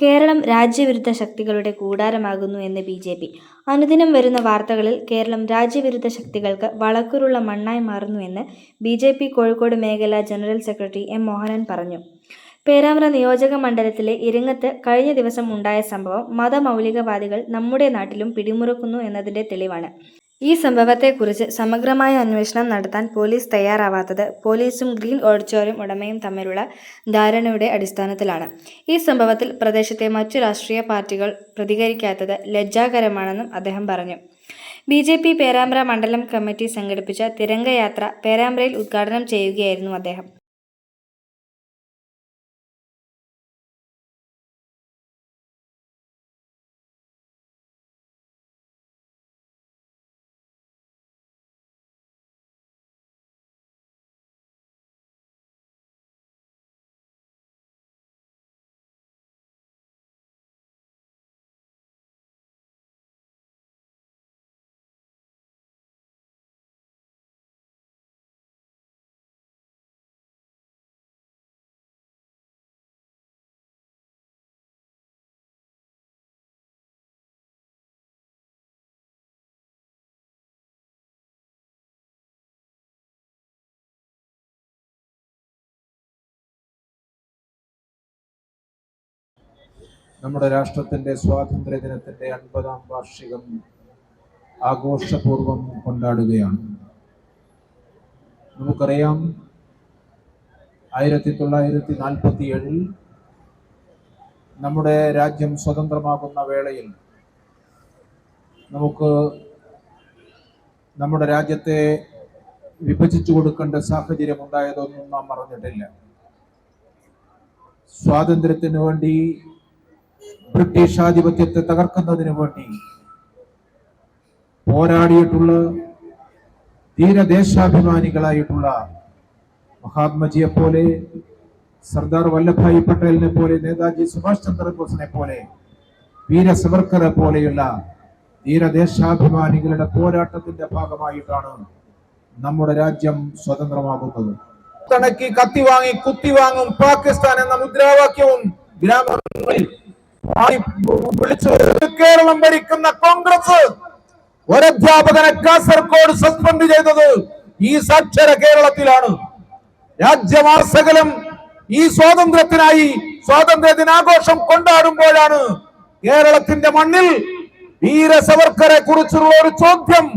കേരളം രാജ്യവിരുദ്ധ ശക്തികളുടെ കൂടാരമാകുന്നു എന്ന് ബി.ജെ.പി. അനുദിനം വരുന്ന വാർത്തകളിൽ കേരളം രാജ്യവിരുദ്ധ ശക്തികൾക്ക് വളക്കൂറുള്ള മണ്ണായി മാറുന്നുവെന്ന് ബി.ജെ.പി. കോഴിക്കോട് മേഖലാ ജനറൽ സെക്രട്ടറി എം. മോഹനൻ പറഞ്ഞു. പേരാമ്പ്ര നിയോജക മണ്ഡലത്തിലെ ഇരിങ്ങത്ത് കഴിഞ്ഞ ദിവസം ഉണ്ടായ സംഭവം മതമൗലികവാദികൾ നമ്മുടെ നാട്ടിലും പിടിമുറുക്കുന്നു എന്നതിന്റെ തെളിവാണ്. ഈ സംഭവത്തെക്കുറിച്ച് സമഗ്രമായ അന്വേഷണം നടത്താൻ പോലീസ് തയ്യാറാവാത്തത് പോലീസും ഗ്രീൻ ഓഡിറ്റോറിയം ഉടമയും തമ്മിലുള്ള ധാരണയുടെ അടിസ്ഥാനത്തിലാണ്. ഈ സംഭവത്തിൽ പ്രദേശത്തെ മറ്റു രാഷ്ട്രീയ പാർട്ടികൾ പ്രതികരിക്കാത്തത് ലജ്ജാകരമാണെന്നും അദ്ദേഹം പറഞ്ഞു. ബി.ജെ.പി. പേരാമ്പ്ര മണ്ഡലം കമ്മിറ്റി സംഘടിപ്പിച്ച തിരംഗയാത്ര പേരാമ്പ്രയിൽ ഉദ്ഘാടനം ചെയ്യുകയായിരുന്നു അദ്ദേഹം. നമ്മുടെ രാഷ്ട്രത്തിന്റെ സ്വാതന്ത്ര്യ ദിനത്തിന്റെ 50-ാം വാർഷികം ആഘോഷപൂർവം കൊണ്ടാടുകയാണ്. നമുക്കറിയാം, 1947 നമ്മുടെ രാജ്യം സ്വതന്ത്രമാകുന്ന വേളയിൽ നമുക്ക് നമ്മുടെ രാജ്യത്തെ വിഭജിച്ചു കൊടുക്കേണ്ട സാഹചര്യം ഉണ്ടായതൊന്നും നാം മറന്നിട്ടില്ല. സ്വാതന്ത്ര്യത്തിന് വേണ്ടി, ബ്രിട്ടീഷ് ആധിപത്യത്തെ തകർക്കുന്നതിന് വേണ്ടി പോരാടിയിട്ടുള്ള ധീരദേശാഭിമാനികളായിട്ടുള്ള മഹാത്മജിയെ പോലെ, സർദാർ വല്ലഭായി പട്ടേലിനെ പോലെ, നേതാജി സുഭാഷ് ചന്ദ്രബോസിനെ പോലെ, വീര സവർക്കറെ പോലെയുള്ള ധീരദേശാഭിമാനികളുടെ പോരാട്ടത്തിന്റെ ഭാഗമായിട്ടാണ് നമ്മുടെ രാജ്യം സ്വതന്ത്രമാകുന്നത്. തണക്കി കത്തിവാങ്ങി കുത്തിവാങ്ങും പാകിസ്ഥാൻ എന്ന മുദ്രാവാക്യവും ഗ്രാമങ്ങളിൽ വിളിച്ചു. കേരളം ഭരിക്കുന്ന കോൺഗ്രസ് ഒരധ്യാപകനെ കാസർഗോഡ് സസ്പെൻഡ് ചെയ്തത് ഈ സാക്ഷര കേരളത്തിലാണ്. രാജ്യമാസകലം ഈ സ്വാതന്ത്ര്യത്തിനായി സ്വാതന്ത്ര്യ ദിനാഘോഷം കൊണ്ടാടുമ്പോഴാണ് കേരളത്തിന്റെ മണ്ണിൽ വീര സവർക്കറെ കുറിച്ചുള്ള ഒരു ചോദ്യം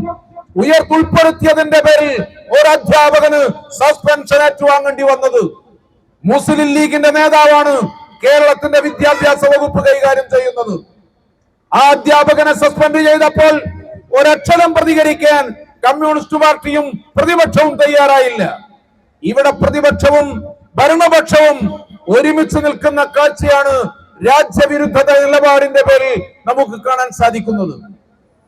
ഉൾപ്പെടുത്തിയതിന്റെ പേരിൽ ഒരു അധ്യാപകന് സസ്പെൻഷൻ ഏറ്റുവാങ്ങേണ്ടി വന്നത്. മുസ്ലിം ലീഗിന്റെ നേതാവാണ് കേരളത്തിന്റെ വിദ്യാഭ്യാസ വകുപ്പ് കൈകാര്യം ചെയ്യുന്നത്. ആ അധ്യാപകനെ സസ്പെൻഡ് ചെയ്തപ്പോൾ ഒരക്ഷരം പ്രതികരിക്കാൻ കമ്മ്യൂണിസ്റ്റ് പാർട്ടിയും പ്രതിപക്ഷവും തയ്യാറായില്ല. ഇവിടെ പ്രതിപക്ഷവും ഭരണപക്ഷവും ഒരുമിച്ച് നിൽക്കുന്ന കാഴ്ചയാണ് രാജ്യവിരുദ്ധ നിലപാടിന്റെ പേരിൽ നമുക്ക് കാണാൻ സാധിക്കുന്നത്.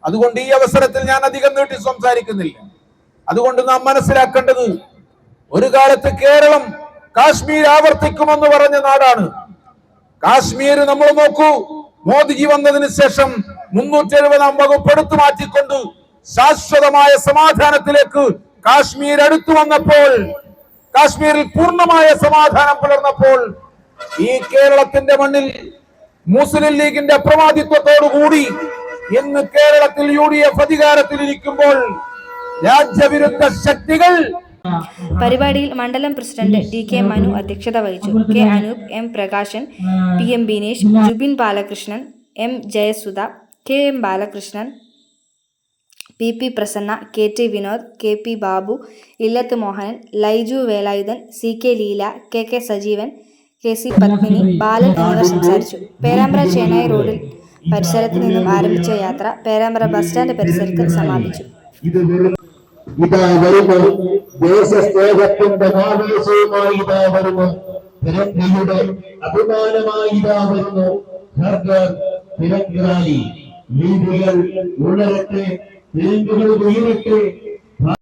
അതുകൊണ്ട് ഈ അവസരത്തിൽ ഞാൻ അധികം നീട്ടി സംസാരിക്കുന്നില്ല. അതുകൊണ്ട് നാം മനസ്സിലാക്കേണ്ടത്, ഒരു കാലത്ത് കേരളം കാശ്മീർ ആവർത്തിക്കുമെന്ന് പറഞ്ഞ നാടാണ്. കാശ്മീർ നമ്മൾ നോക്കൂ, മോദിജി വന്നതിന് ശേഷം 370-ാം വകുപ്പ് എടുത്തു മാറ്റിക്കൊണ്ട് ശാശ്വതമായ സമാധാനത്തിലേക്ക് കാശ്മീർ അടുത്തു വന്നപ്പോൾ, കാശ്മീരിൽ പൂർണ്ണമായ സമാധാനം പുലർന്നപ്പോൾ, ഈ കേരളത്തിന്റെ മണ്ണിൽ മുസ്ലിം ലീഗിന്റെ അപ്രമാദിത്വത്തോടുകൂടി ഇന്ന് കേരളത്തിൽ UDF അധികാരത്തിലിരിക്കുമ്പോൾ രാജ്യവിരുദ്ധ ശക്തികൾ. പരിപാടിയിൽ മണ്ഡലം പ്രസിഡന്റ് DK മനു അധ്യക്ഷത വഹിച്ചു. K Anoop, M Prakashan, PM Binesh, Jubin Balakrishnan, M Jayasudha, KM Balakrishnan, PP Prasanna, KT Vinod, KP Babu, ഇല്ലത്ത് Mohanan, Laiju Velayudhan, CK Leela, KK Sajeevan, KC Padmini, ബാലൻ എന്നിവർ സംസാരിച്ചു. പേരാമ്പ്ര ചേനായി റോഡിൽ പരിസരത്ത് നിന്നും ആരംഭിച്ച യാത്ര പേരാമ്പ്ര ബസ് സ്റ്റാൻഡ് പരിസരത്ത് സമാപിച്ചു. ഇതാ വരുന്നു ദേശസ്നേഹത്തിന്റെ ആവേശവുമായി, ഇതാ വരുന്നു തിരങ്കയുടെ അഭിമാനമായി, ഇതാ വരുന്നു തിരങ്ക് റാലി. വീടുകൾ ഉണരട്ടെ, തിരങ്കുകൾ ഉയരട്ടെ,